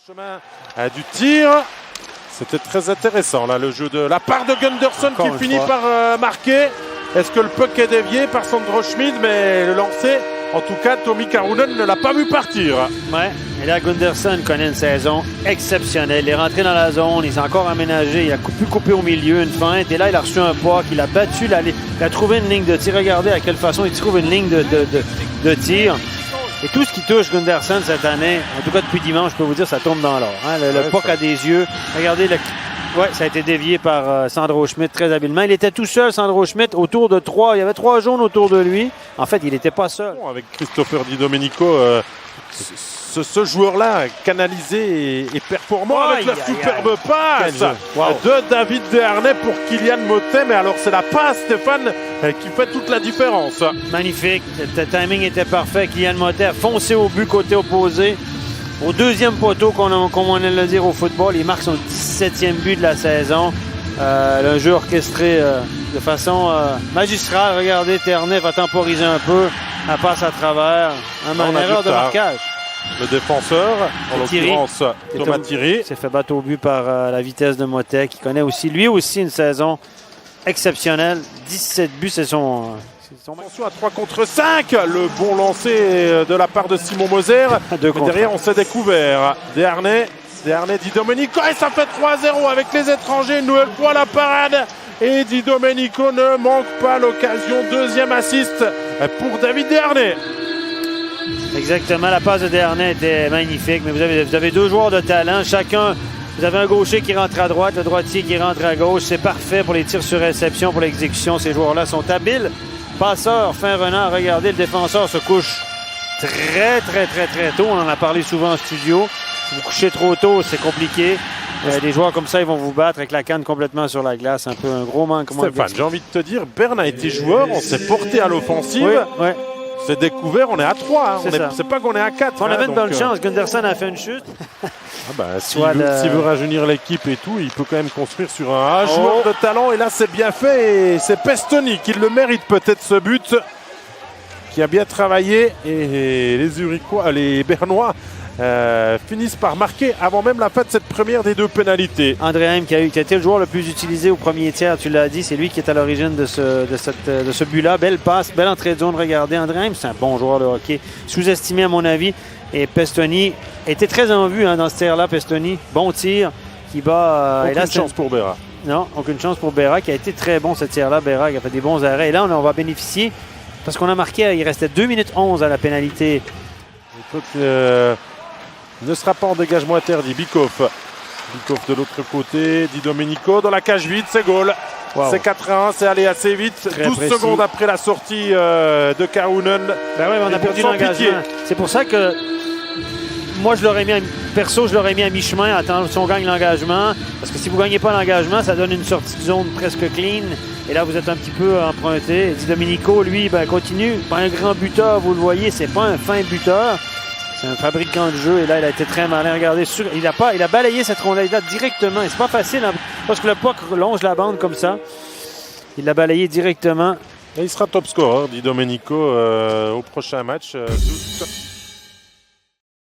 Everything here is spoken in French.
Chemin du tir, c'était très intéressant là, le jeu de la part de Gunderson qui finit par marquer. Est-ce que le puck est dévié par Sandro Schmid? Mais le lancer, en tout cas, Tommy Karunen ne l'a pas vu partir. Ouais, et là Gunderson connaît une saison exceptionnelle. Il est rentré dans la zone, il s'est encore aménagé, il a pu couper au milieu une feinte, et là il a reçu un puck, il a battu, il a trouvé une ligne de tir. Regardez à quelle façon il trouve une ligne de tir. Et tout ce qui touche Gunderson cette année, en tout cas depuis dimanche, je peux vous dire, ça tombe dans l'or. Hein? Le puck a des yeux. Regardez, ça a été dévié par Sandro Schmid très habilement. Il était tout seul, Sandro Schmid, autour de 3. Il y avait 3 jaunes autour de lui. En fait, il n'était pas seul. Avec Christopher Di Domenico, ce joueur-là canalisé et performant avec la superbe passe de David Desharnais pour Kylian Motet. Mais alors c'est la passe, Stéphane, qui fait toute la différence. Magnifique, le timing était parfait. Kylian Motet a foncé au but côté opposé. Au deuxième poteau, comme on aime le dire au football, il marque son 17e but de la saison. Un jeu orchestré de façon magistrale. Regardez, Desharnais va temporiser un peu. Elle passe à travers. Une erreur de marquage. Le défenseur, en l'occurrence Thomas Thierry, s'est fait battre au but par la vitesse de Motet, qui connaît aussi, lui aussi, une saison exceptionnelle. 17 buts, c'est son... Attention à 3 contre 5, le bon lancer de la part de Simon Moser. Mais derrière, on s'est découvert. Desharnais, Di Domenico, et ça fait 3-0 avec les étrangers. Une nouvelle fois la parade. Et Di Domenico ne manque pas l'occasion. Deuxième assist pour David Desharnais. Exactement, la passe de Desharnais était magnifique, mais vous avez deux joueurs de talent, chacun, vous avez un gaucher qui rentre à droite, le droitier qui rentre à gauche, c'est parfait pour les tirs sur réception, pour l'exécution, ces joueurs-là sont habiles. Passeur, fin renard, regardez, le défenseur se couche très tôt, on en a parlé souvent en studio, si vous couchez trop tôt, c'est compliqué. Des joueurs comme ça, ils vont vous battre avec la canne complètement sur la glace, un peu un gros manque. Stéphane, j'ai envie de te dire, Berne a été joueur, on s'est porté à l'offensive. Oui. C'est découvert, on est à 3. C'est pas qu'on est à 4. On avait une bonne chance. Gunderson a fait une chute. S'il veut rajeunir l'équipe et tout, il peut quand même construire sur un joueur de talent. Et là, c'est bien fait. Et c'est Pestoni qui le mérite peut-être ce but. Qui a bien travaillé. Et les Bernois finissent par marquer avant même la fin de cette première des 2 pénalités. André Heim qui a été le joueur le plus utilisé au premier tiers, tu l'as dit, c'est lui qui est à l'origine de ce but-là. Belle passe, belle entrée de zone, regardez. André Heim, c'est un bon joueur de hockey, sous-estimé à mon avis. Et Pestoni était très en vue dans ce tir-là, Pestoni. Bon tir qui bat... Aucune chance pour Berra. Non, aucune chance pour Berra qui a été très bon ce tir-là. Berra qui a fait des bons arrêts. Et là, on va bénéficier parce qu'on a marqué, il restait 2 minutes 11 à la pénalité. Ne sera pas en dégagement interdit. Bikoff de l'autre côté. Di Domenico dans la cage vide. C'est goal. Wow. C'est 4-1. C'est allé assez vite. Très 12 précis. Secondes après la sortie de Karunen. On a perdu l'engagement. C'est pour ça que moi, je l'aurais mis à mi-chemin. Attendre si on gagne l'engagement. Parce que si vous ne gagnez pas l'engagement, ça donne une sortie de zone presque clean. Et là, vous êtes un petit peu emprunté. Di Domenico, lui, continue. Pas un grand buteur, vous le voyez. C'est pas un fin buteur. C'est un fabricant de jeu et là, il a été très malin. Regardez, il a balayé cette rondelle-là directement. Et c'est pas facile parce que le puck longe la bande comme ça. Il l'a balayé directement. Et il sera top scorer, Di Domenico, au prochain match.